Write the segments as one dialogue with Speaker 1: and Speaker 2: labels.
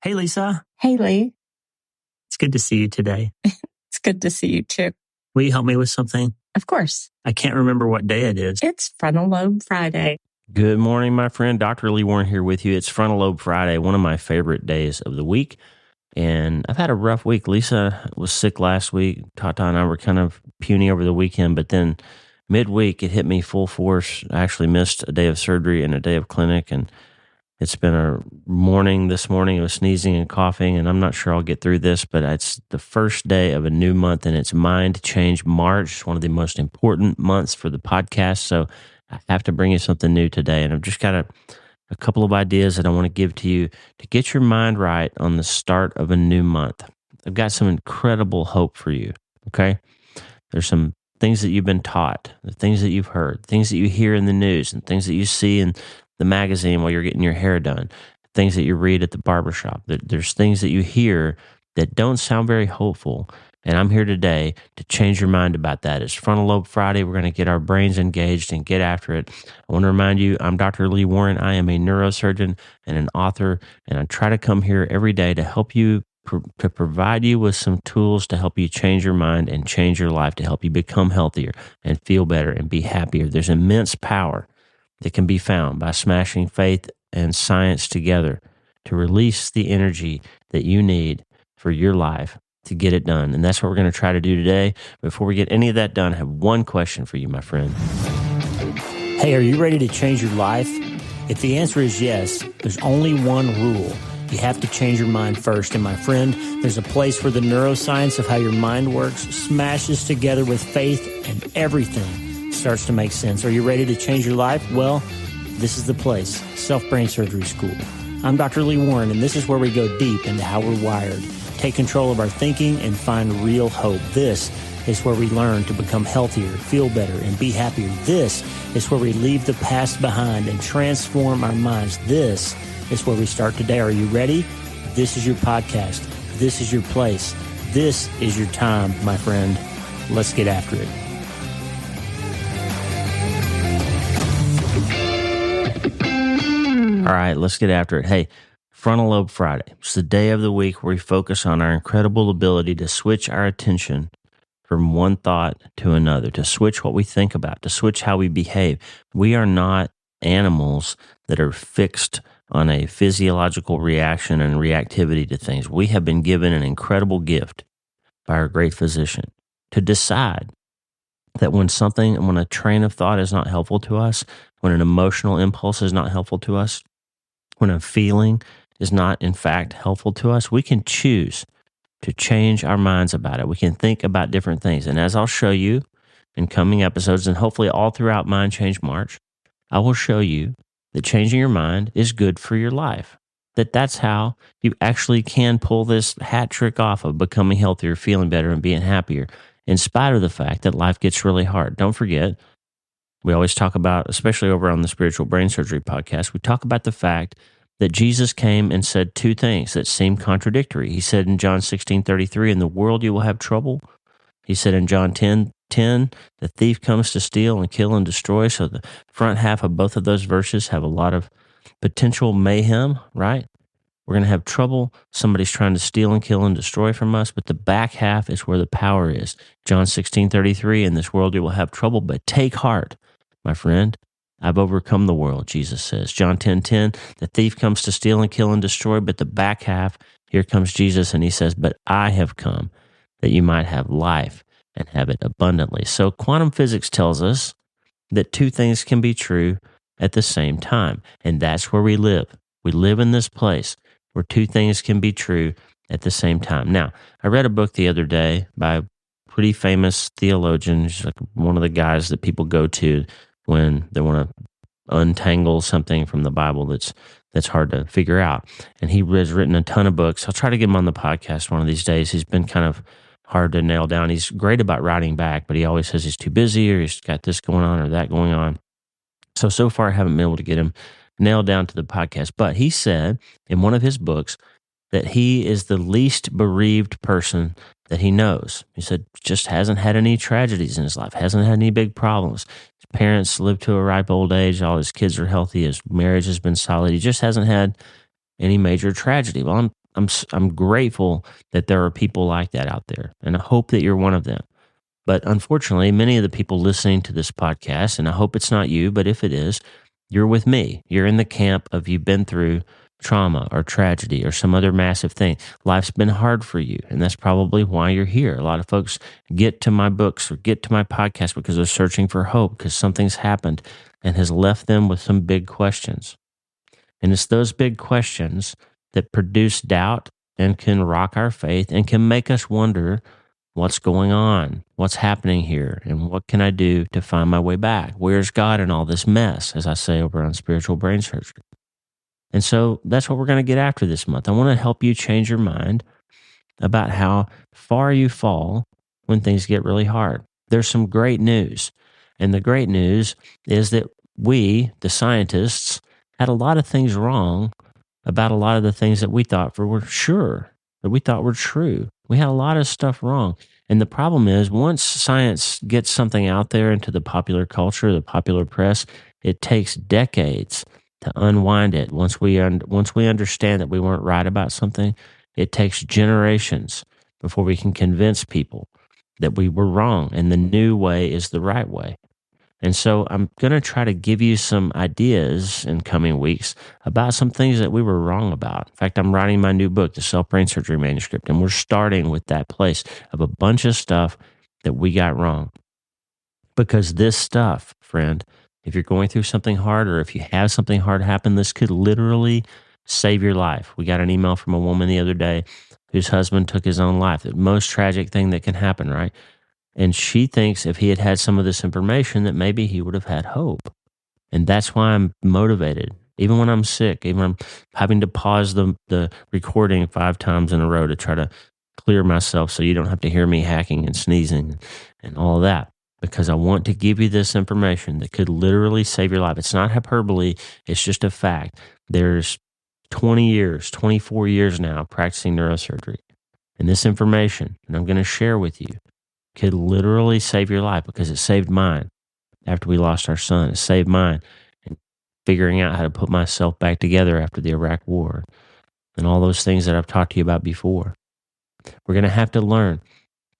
Speaker 1: Hey, Lisa.
Speaker 2: Hey, Lee.
Speaker 1: It's good to see you today.
Speaker 2: It's good to see you too.
Speaker 1: Will you help me with something?
Speaker 2: Of course.
Speaker 1: I can't remember what day it is.
Speaker 2: It's Frontal Lobe Friday.
Speaker 3: Good morning, my friend. Dr. Lee Warren here with you. It's Frontal Lobe Friday, one of my favorite days of the week. And I've had a rough week. Lisa was sick last week. Tata and I were kind of puny over the weekend, but then midweek it hit me full force. I actually missed a day of surgery and a day of clinic, and it's been a morning this morning. It was sneezing and coughing, and I'm not sure I'll get through this, but it's the first day of a new month, and it's Mind Change March. It's one of the most important months for the podcast, so I have to bring you something new today, and I've just got a couple of ideas that I want to give to you to get your mind right on the start of a new month. I've got some incredible hope for you, okay? There's some things that you've been taught, the things that you've heard, things that you hear in the news, and things that you see in the magazine while you're getting your hair done, things that you read at the barbershop. There's things that you hear that don't sound very hopeful. And I'm here today to change your mind about that. It's Frontal Lobe Friday. We're going to get our brains engaged and get after it. I want to remind you, I'm Dr. Lee Warren. I am a neurosurgeon and an author, and I try to come here every day to help you, to provide you with some tools to help you change your mind and change your life, to help you become healthier and feel better and be happier. There's immense power that can be found by smashing faith and science together to release the energy that you need for your life to get it done. And that's what we're going to try to do today. Before we get any of that done, I have one question for you, my friend.
Speaker 1: Hey, are you ready to change your life? If the answer is yes, there's only one rule. You have to change your mind first. And my friend, there's a place where the neuroscience of how your mind works smashes together with faith, and everything starts to make sense. Are you ready to change your life? Well, this is the place, Self-Brain Surgery School. I'm Dr. Lee Warren, and this is where we go deep into how we're wired, take control of our thinking, and find real hope. This is where we learn to become healthier, feel better, and be happier. This is where we leave the past behind and transform our minds. This is where we start today. Are you ready? This is your podcast. This is your place. This is your time, my friend. Let's get after it.
Speaker 3: All right, let's get after it. Hey, Frontal Lobe Friday. It's the day of the week where we focus on our incredible ability to switch our attention from one thought to another, to switch what we think about, to switch how we behave. We are not animals that are fixed on a physiological reaction and reactivity to things. We have been given an incredible gift by our great physician to decide that when a train of thought is not helpful to us, when an emotional impulse is not helpful to us, when a feeling is not, in fact, helpful to us, we can choose to change our minds about it. We can think about different things. And as I'll show you in coming episodes, and hopefully all throughout Mind Change March, I will show you that changing your mind is good for your life. That's how you actually can pull this hat trick off of becoming healthier, feeling better, and being happier, in spite of the fact that life gets really hard. Don't forget, we always talk about, especially over on the Spiritual Brain Surgery podcast, we talk about the fact that Jesus came and said two things that seem contradictory. He said in John 16:33, in the world you will have trouble. He said in John 10:10, the thief comes to steal and kill and destroy. So the front half of both of those verses have a lot of potential mayhem, right? We're going to have trouble. Somebody's trying to steal and kill and destroy from us, but the back half is where the power is. John 16:33, in this world you will have trouble, but take heart, my friend. I've overcome the world, Jesus says. John 10:10, the thief comes to steal and kill and destroy, but the back half, here comes Jesus, and he says, but I have come that you might have life and have it abundantly. So quantum physics tells us that two things can be true at the same time, and that's where we live. We live in this place where two things can be true at the same time. Now, I read a book the other day by a pretty famous theologian. He's like one of the guys that people go to when they want to untangle something from the Bible that's hard to figure out. And he has written a ton of books. I'll try to get him on the podcast one of these days. He's been kind of hard to nail down. He's great about writing back, but he always says he's too busy or he's got this going on or that going on. So far I haven't been able to get him nailed down to the podcast. But he said in one of his books that he is the least bereaved person that he knows. He said just hasn't had any tragedies in his life, hasn't had any big problems. His parents lived to a ripe old age. All his kids are healthy. His marriage has been solid. He just hasn't had any major tragedy. Well, I'm I'm grateful that there are people like that out there, and I hope that you're one of them. But unfortunately, many of the people listening to this podcast, and I hope it's not you, but if it is, you're with me. You're in the camp of you've been through trauma or tragedy or some other massive thing. Life's been hard for you, and that's probably why you're here. A lot of folks get to my books or get to my podcast because they're searching for hope because something's happened and has left them with some big questions. And it's those big questions that produce doubt and can rock our faith and can make us wonder what's going on, what's happening here, and what can I do to find my way back? Where's God in all this mess, as I say over on Spiritual Brain Surgery? And so that's what we're going to get after this month. I want to help you change your mind about how far you fall when things get really hard. There's some great news. And the great news is that we, the scientists, had a lot of things wrong about a lot of the things that we thought were sure, that we thought were true. We had a lot of stuff wrong. And the problem is, once science gets something out there into the popular culture, the popular press, it takes decades to unwind it. Once we understand that we weren't right about something, it takes generations before we can convince people that we were wrong and the new way is the right way. And so I'm going to try to give you some ideas in coming weeks about some things that we were wrong about. In fact, I'm writing my new book, the Self-Brain Surgery Manuscript, and we're starting with that place of a bunch of stuff that we got wrong. Because this stuff, friend, if you're going through something hard or if you have something hard happen, this could literally save your life. We got an email from a woman the other day whose husband took his own life. The most tragic thing that can happen, right? And she thinks if he had had some of this information that maybe he would have had hope. And that's why I'm motivated. Even when I'm sick, even when I'm having to pause the recording 5 times in a row to try to clear myself so you don't have to hear me hacking and sneezing and all of that. Because I want to give you this information that could literally save your life. It's not hyperbole. It's just a fact. There's 20 years, 24 years now practicing neurosurgery. And this information, and I'm going to share with you, could literally save your life because it saved mine after we lost our son. It saved mine in figuring out how to put myself back together after the Iraq War and all those things that I've talked to you about before. We're going to have to learn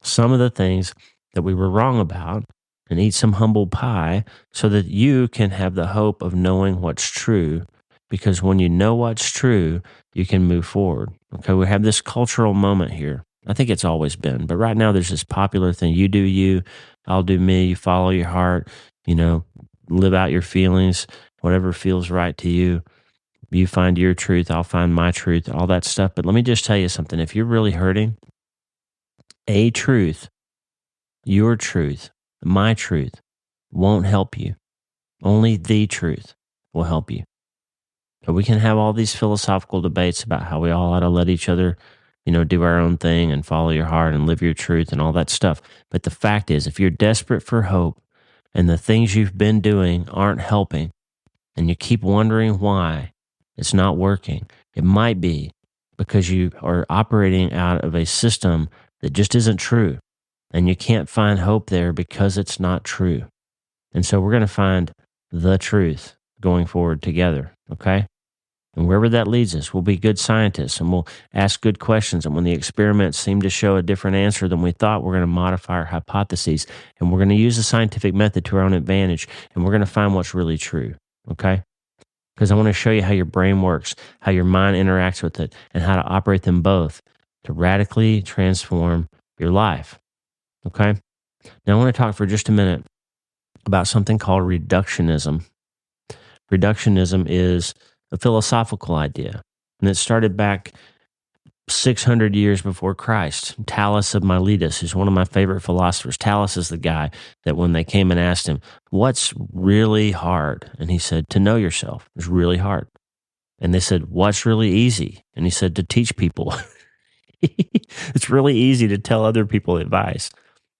Speaker 3: some of the things that we were wrong about and eat some humble pie so that you can have the hope of knowing what's true. Because when you know what's true, you can move forward. Okay, we have this cultural moment here. I think it's always been, but right now there's this popular thing. You do you, I'll do me. You follow your heart, live out your feelings, whatever feels right to you. You find your truth, I'll find my truth, all that stuff. But let me just tell you something. If you're really hurting, a truth, your truth, my truth won't help you. Only the truth will help you. But we can have all these philosophical debates about how we all ought to let each other, do our own thing and follow your heart and live your truth and all that stuff. But the fact is, if you're desperate for hope and the things you've been doing aren't helping and you keep wondering why it's not working, it might be because you are operating out of a system that just isn't true. And you can't find hope there because it's not true. And so we're going to find the truth going forward together, okay? And wherever that leads us, we'll be good scientists and we'll ask good questions. And when the experiments seem to show a different answer than we thought, we're going to modify our hypotheses and we're going to use the scientific method to our own advantage. And we're going to find what's really true, okay? Because I want to show you how your brain works, how your mind interacts with it, and how to operate them both to radically transform your life, okay? Now I want to talk for just a minute about something called reductionism. Reductionism is a philosophical idea, and it started back 600 years before Christ. Thales of Miletus, who's one of my favorite philosophers. Thales is the guy that when they came and asked him, what's really hard? And he said, to know yourself is really hard. And they said, what's really easy? And he said, to teach people. It's really easy to tell other people advice.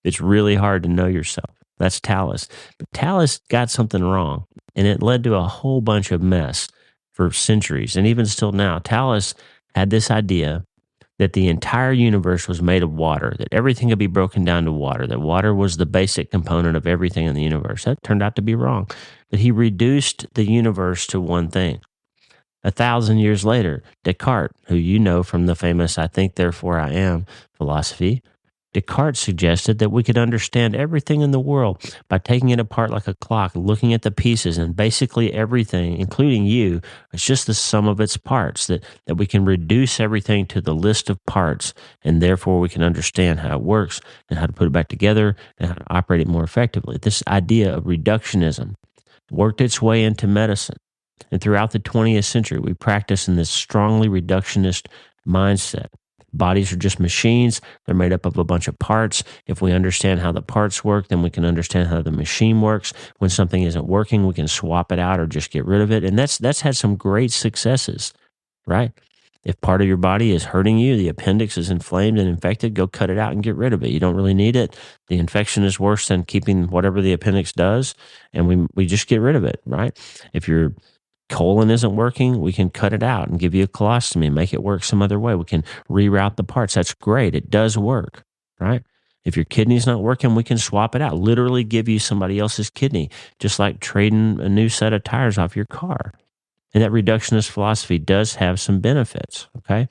Speaker 3: It's really hard to know yourself. That's Thales. But Thales got something wrong, and it led to a whole bunch of mess for centuries. And even still now, Thales had this idea that the entire universe was made of water, that everything could be broken down to water, that water was the basic component of everything in the universe. That turned out to be wrong. But he reduced the universe to one thing. 1,000 years later, Descartes, who you know from the famous I think, therefore I am philosophy, Descartes suggested that we could understand everything in the world by taking it apart like a clock, looking at the pieces, and basically everything, including you, is just the sum of its parts, that we can reduce everything to the list of parts, and therefore we can understand how it works and how to put it back together and how to operate it more effectively. This idea of reductionism worked its way into medicine. And throughout the 20th century, we practice in this strongly reductionist mindset. Bodies are just machines. They're made up of a bunch of parts. If we understand how the parts work, then we can understand how the machine works. When something isn't working, we can swap it out or just get rid of it. And that's had some great successes, right? If part of your body is hurting you, the appendix is inflamed and infected, go cut it out and get rid of it. You don't really need it. The infection is worse than keeping whatever the appendix does, and we just get rid of it, right? If your colon isn't working, we can cut it out and give you a colostomy and make it work some other way. We can reroute the parts. That's great. It does work, right? If your kidney's not working, we can swap it out, literally give you somebody else's kidney, just like trading a new set of tires off your car. And that reductionist philosophy does have some benefits, okay?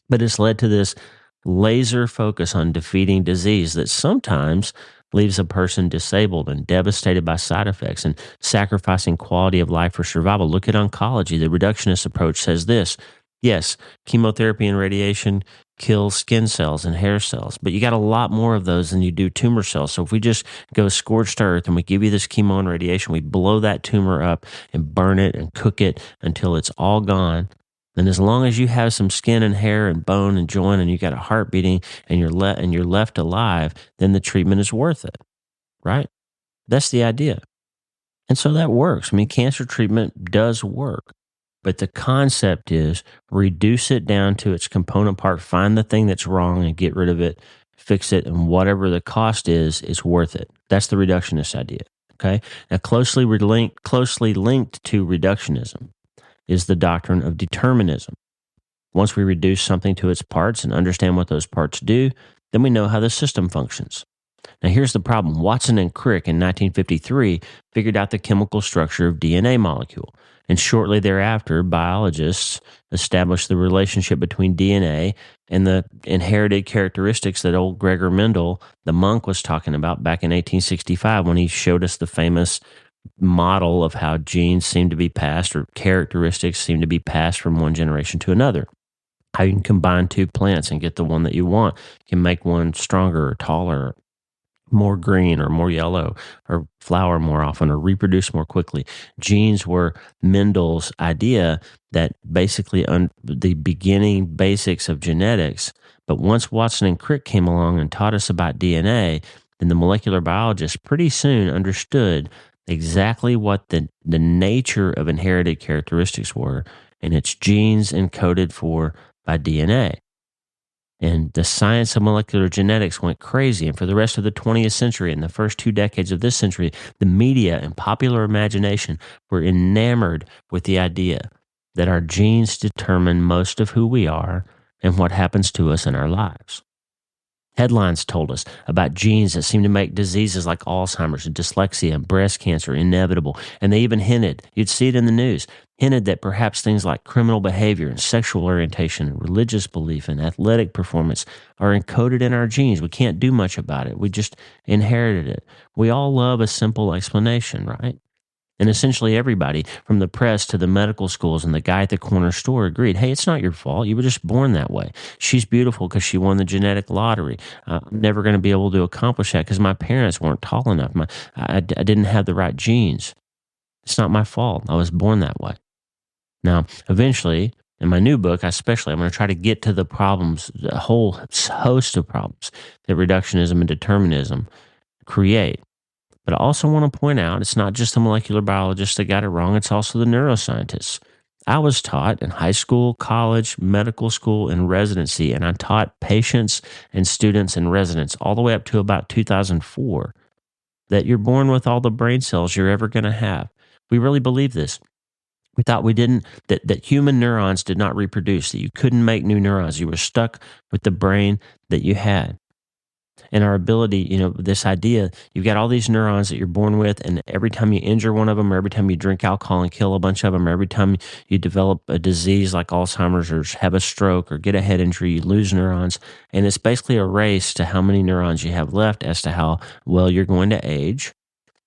Speaker 3: But it's led to this laser focus on defeating disease that sometimes leaves a person disabled and devastated by side effects and sacrificing quality of life for survival. Look at oncology. The reductionist approach says this: yes, chemotherapy and radiation kill skin cells and hair cells, but you got a lot more of those than you do tumor cells. So if we just go scorched earth and we give you this chemo and radiation, we blow that tumor up and burn it and cook it until it's all gone. And as long as you have some skin and hair and bone and joint and you got a heart beating and you're left alive, then the treatment is worth it, right? That's the idea. And so that works. I mean, cancer treatment does work. But the concept is reduce it down to its component part, find the thing that's wrong and get rid of it, fix it, and whatever the cost is, it's worth it. That's the reductionist idea. Okay. Now, closely linked to reductionism is the doctrine of determinism. Once we reduce something to its parts and understand what those parts do, then we know how the system functions. Now, here's the problem. Watson and Crick in 1953 figured out the chemical structure of DNA molecule. And shortly thereafter, biologists established the relationship between DNA and the inherited characteristics that old Gregor Mendel, the monk, was talking about back in 1865 when he showed us the famous model of how genes seem to be passed, or characteristics seem to be passed from one generation to another. How you can combine two plants and get the one that you want. You can make one stronger or taller, more green or more yellow, or flower more often, or reproduce more quickly. Genes were Mendel's idea that basically the beginning basics of genetics. But once Watson and Crick came along and taught us about DNA, then the molecular biologists pretty soon understood exactly what the nature of inherited characteristics were, and it's genes encoded for by DNA. And the science of molecular genetics went crazy. And for the rest of the 20th century and the first 2 decades of this century, the media and popular imagination were enamored with the idea that our genes determine most of who we are and what happens to us in our lives. Headlines told us about genes that seem to make diseases like Alzheimer's and dyslexia and breast cancer inevitable. And they even hinted, you'd see it in the news, hinted that perhaps things like criminal behavior and sexual orientation and religious belief and athletic performance are encoded in our genes. We can't do much about it. We just inherited it. We all love a simple explanation, right? And essentially everybody, from the press to the medical schools and the guy at the corner store, agreed, hey, it's not your fault. You were just born that way. She's beautiful because she won the genetic lottery. I'm never going to be able to accomplish that because my parents weren't tall enough. I didn't have the right genes. It's not my fault. I was born that way. Now, eventually, in my new book, I'm going to try to get to the problems, a whole host of problems that reductionism and determinism create. But I also want to point out, it's not just the molecular biologists that got it wrong, it's also the neuroscientists. I was taught in high school, college, medical school, and residency, and I taught patients and students and residents all the way up to about 2004 that you're born with all the brain cells you're ever going to have. We really believe this. We thought that human neurons did not reproduce, that you couldn't make new neurons. You were stuck with the brain that you had. And our ability, this idea, you've got all these neurons that you're born with, and every time you injure one of them, or every time you drink alcohol and kill a bunch of them, or every time you develop a disease like Alzheimer's or have a stroke or get a head injury, you lose neurons. And it's basically a race to how many neurons you have left as to how well you're going to age.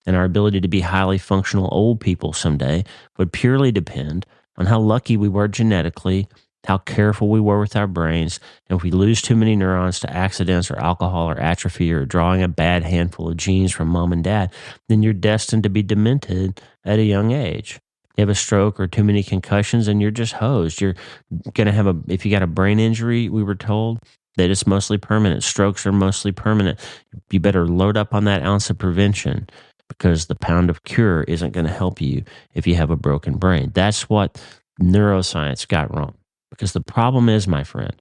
Speaker 3: And our ability to be highly functional old people someday would purely depend on how lucky we were genetically, how careful we were with our brains. And if we lose too many neurons to accidents or alcohol or atrophy or drawing a bad handful of genes from mom and dad, then you're destined to be demented at a young age. You have a stroke or too many concussions and you're just hosed. You're going to have if you got a brain injury, we were told that it's mostly permanent. Strokes are mostly permanent. You better load up on that ounce of prevention, because the pound of cure isn't going to help you if you have a broken brain. That's what neuroscience got wrong. Because the problem is, my friend,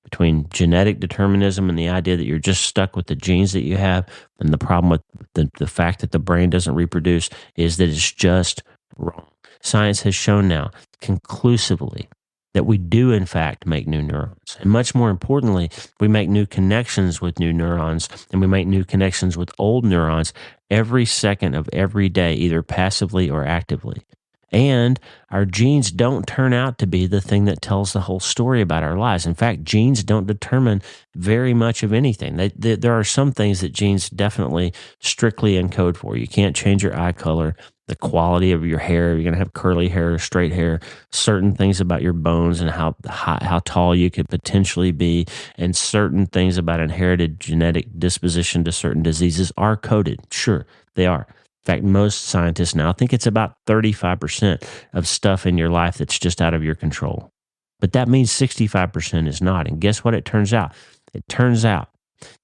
Speaker 3: between genetic determinism and the idea that you're just stuck with the genes that you have, and the problem with the fact that the brain doesn't reproduce, is that it's just wrong. Science has shown now conclusively that we do in fact make new neurons. And much more importantly, we make new connections with new neurons, and we make new connections with old neurons every second of every day, either passively or actively. And our genes don't turn out to be the thing that tells the whole story about our lives. In fact, genes don't determine very much of anything. There are some things that genes definitely strictly encode for. You can't change your eye color, the quality of your hair. You're going to have curly hair or straight hair, certain things about your bones and how tall you could potentially be, and certain things about inherited genetic disposition to certain diseases are coded. Sure, they are. In fact, most scientists now think it's about 35% of stuff in your life that's just out of your control. But that means 65% is not. And guess what it turns out? It turns out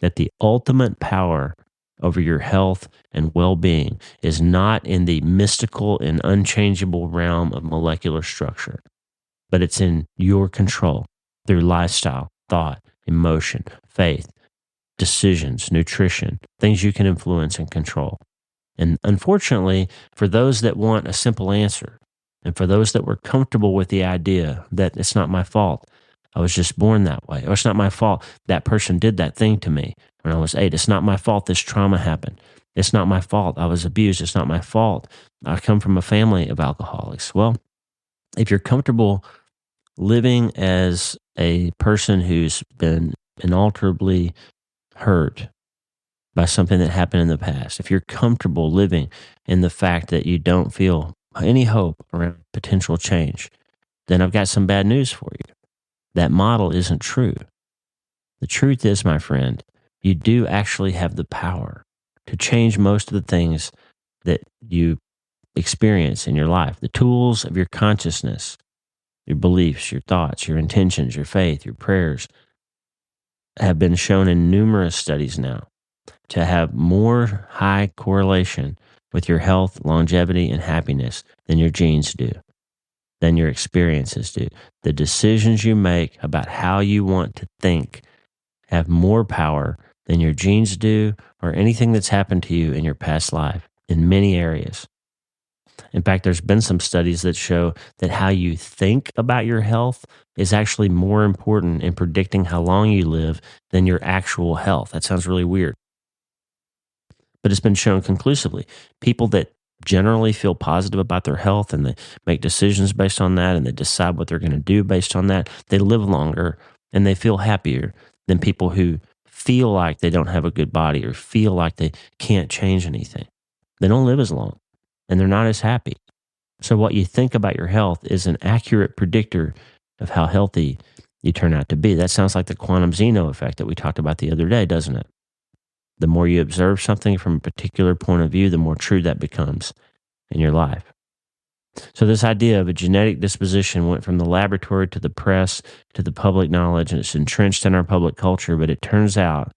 Speaker 3: that the ultimate power over your health and well-being is not in the mystical and unchangeable realm of molecular structure, but it's in your control through lifestyle, thought, emotion, faith, decisions, nutrition, things you can influence and control. And unfortunately, for those that want a simple answer, and for those that were comfortable with the idea that it's not my fault, I was just born that way, or it's not my fault that person did that thing to me when I was 8, it's not my fault this trauma happened, it's not my fault I was abused, it's not my fault I come from a family of alcoholics. Well, if you're comfortable living as a person who's been inalterably hurt by something that happened in the past, if you're comfortable living in the fact that you don't feel any hope around potential change, then I've got some bad news for you. That model isn't true. The truth is, my friend, you do actually have the power to change most of the things that you experience in your life. The tools of your consciousness, your beliefs, your thoughts, your intentions, your faith, your prayers have been shown in numerous studies now to have more high correlation with your health, longevity, and happiness than your genes do, than your experiences do. The decisions you make about how you want to think have more power than your genes do or anything that's happened to you in your past life in many areas. In fact, there's been some studies that show that how you think about your health is actually more important in predicting how long you live than your actual health. That sounds really weird, but it's been shown conclusively. People that generally feel positive about their health and they make decisions based on that and they decide what they're going to do based on that, they live longer and they feel happier than people who feel like they don't have a good body or feel like they can't change anything. They don't live as long and they're not as happy. So what you think about your health is an accurate predictor of how healthy you turn out to be. That sounds like the quantum Zeno effect that we talked about the other day, doesn't it? The more you observe something from a particular point of view, the more true that becomes in your life. So this idea of a genetic disposition went from the laboratory to the press to the public knowledge, and it's entrenched in our public culture, but it turns out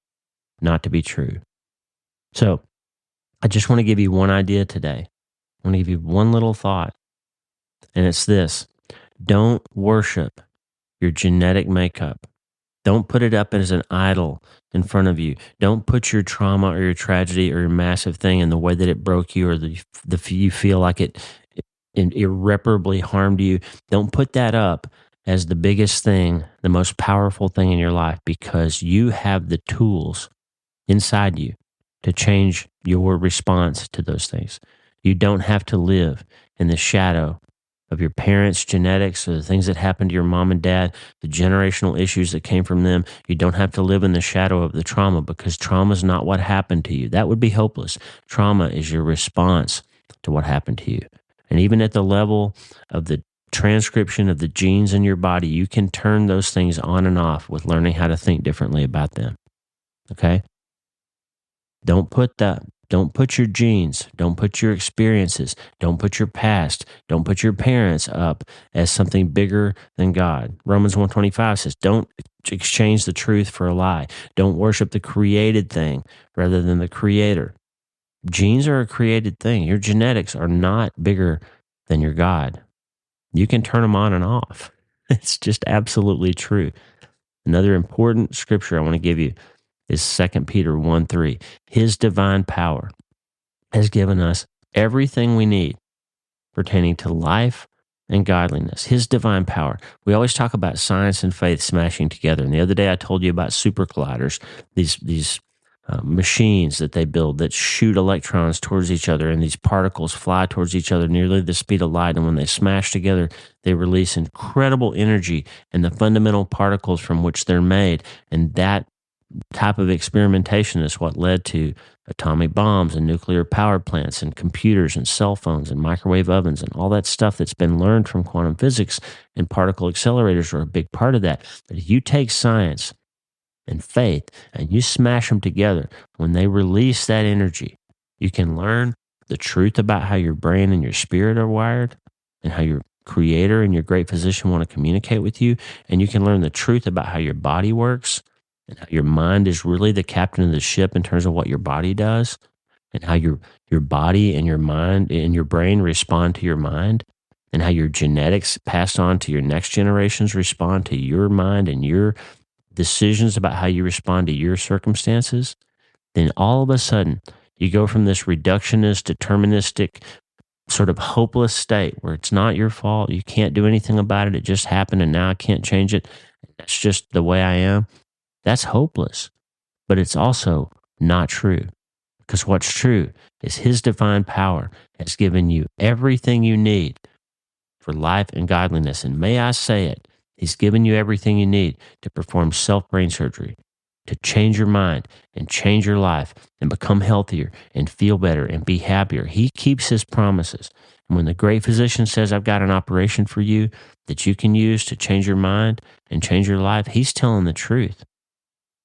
Speaker 3: not to be true. So I just want to give you one idea today. I want to give you one little thought, and it's this. Don't worship your genetic makeup. Don't put it up as an idol in front of you. Don't put your trauma or your tragedy or your massive thing in the way that it broke you or you feel like it irreparably harmed you. Don't put that up as the biggest thing, the most powerful thing in your life, because you have the tools inside you to change your response to those things. You don't have to live in the shadow of your parents' genetics, or the things that happened to your mom and dad, the generational issues that came from them. You don't have to live in the shadow of the trauma, because trauma is not what happened to you. That would be hopeless. Trauma is your response to what happened to you. And even at the level of the transcription of the genes in your body, you can turn those things on and off with learning how to think differently about them. Okay? Don't put your genes, don't put your experiences, don't put your past, don't put your parents up as something bigger than God. Romans 1:25 says, don't exchange the truth for a lie. Don't worship the created thing rather than the creator. Genes are a created thing. Your genetics are not bigger than your God. You can turn them on and off. It's just absolutely true. Another important scripture I want to give you is 2 Peter 1:3. His divine power has given us everything we need pertaining to life and godliness. His divine power. We always talk about science and faith smashing together. And the other day I told you about super colliders, these machines that they build that shoot electrons towards each other, and these particles fly towards each other nearly the speed of light. And when they smash together, they release incredible energy in the fundamental particles from which they're made. And that type of experimentation is what led to atomic bombs and nuclear power plants and computers and cell phones and microwave ovens and all that stuff that's been learned from quantum physics, and particle accelerators are a big part of that. But if you take science and faith and you smash them together, when they release that energy, you can learn the truth about how your brain and your spirit are wired, and how your creator and your great physician want to communicate with you. And you can learn the truth about how your body works, and how your mind is really the captain of the ship in terms of what your body does, and how your body and your mind and your brain respond to your mind, and how your genetics passed on to your next generations respond to your mind and your decisions about how you respond to your circumstances. Then all of a sudden you go from this reductionist, deterministic, sort of hopeless state where it's not your fault, you can't do anything about it, it just happened and now I can't change it, that's just the way I am. That's hopeless, but it's also not true, because what's true is His divine power has given you everything you need for life and godliness. And may I say it, He's given you everything you need to perform self-brain surgery, to change your mind and change your life and become healthier and feel better and be happier. He keeps His promises. And when the great physician says, I've got an operation for you that you can use to change your mind and change your life, He's telling the truth.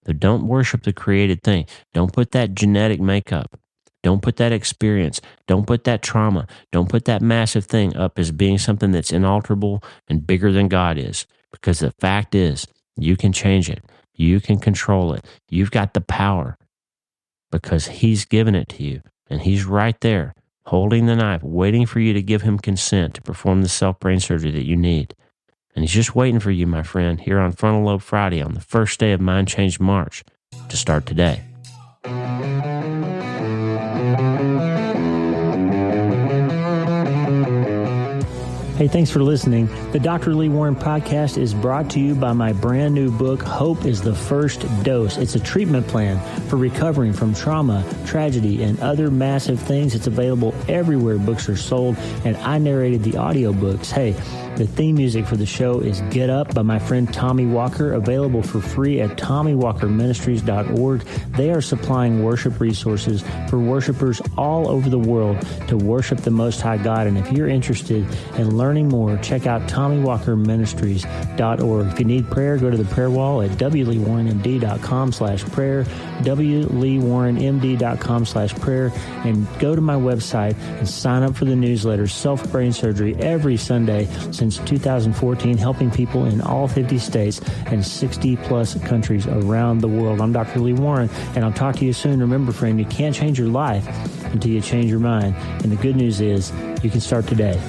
Speaker 3: So don't worship the created thing. Don't put that genetic makeup. Don't put that experience. Don't put that trauma. Don't put that massive thing up as being something that's inalterable and bigger than God is. Because the fact is, you can change it. You can control it. You've got the power because He's given it to you. And He's right there, holding the knife, waiting for you to give Him consent to perform the self-brain surgery that you need. And He's just waiting for you, my friend, here on Frontal Lobe Friday on the first day of Mind Change March to start today.
Speaker 1: Hey, thanks for listening. The Dr. Lee Warren podcast is brought to you by my brand new book, Hope is the First Dose. It's a treatment plan for recovering from trauma, tragedy, and other massive things. It's available everywhere books are sold, and I narrated the audiobooks. Hey, the theme music for the show is Get Up by my friend Tommy Walker, available for free at TommyWalkerMinistries.org. They are supplying worship resources for worshipers all over the world to worship the Most High God. And if you're interested in learning more, check out TommyWalkerMinistries.org. If you need prayer, go to the prayer wall at wleewarrenmd.com/prayer, wleewarrenmd.com/prayer, and go to my website and sign up for the newsletter, Self-Brain Surgery, every Sunday since 2014, helping people in all 50 states and 60-plus countries around the world. I'm Dr. Lee Warren, and I'll talk to you soon. Remember, friend, you can't change your life until you change your mind. And the good news is you can start today.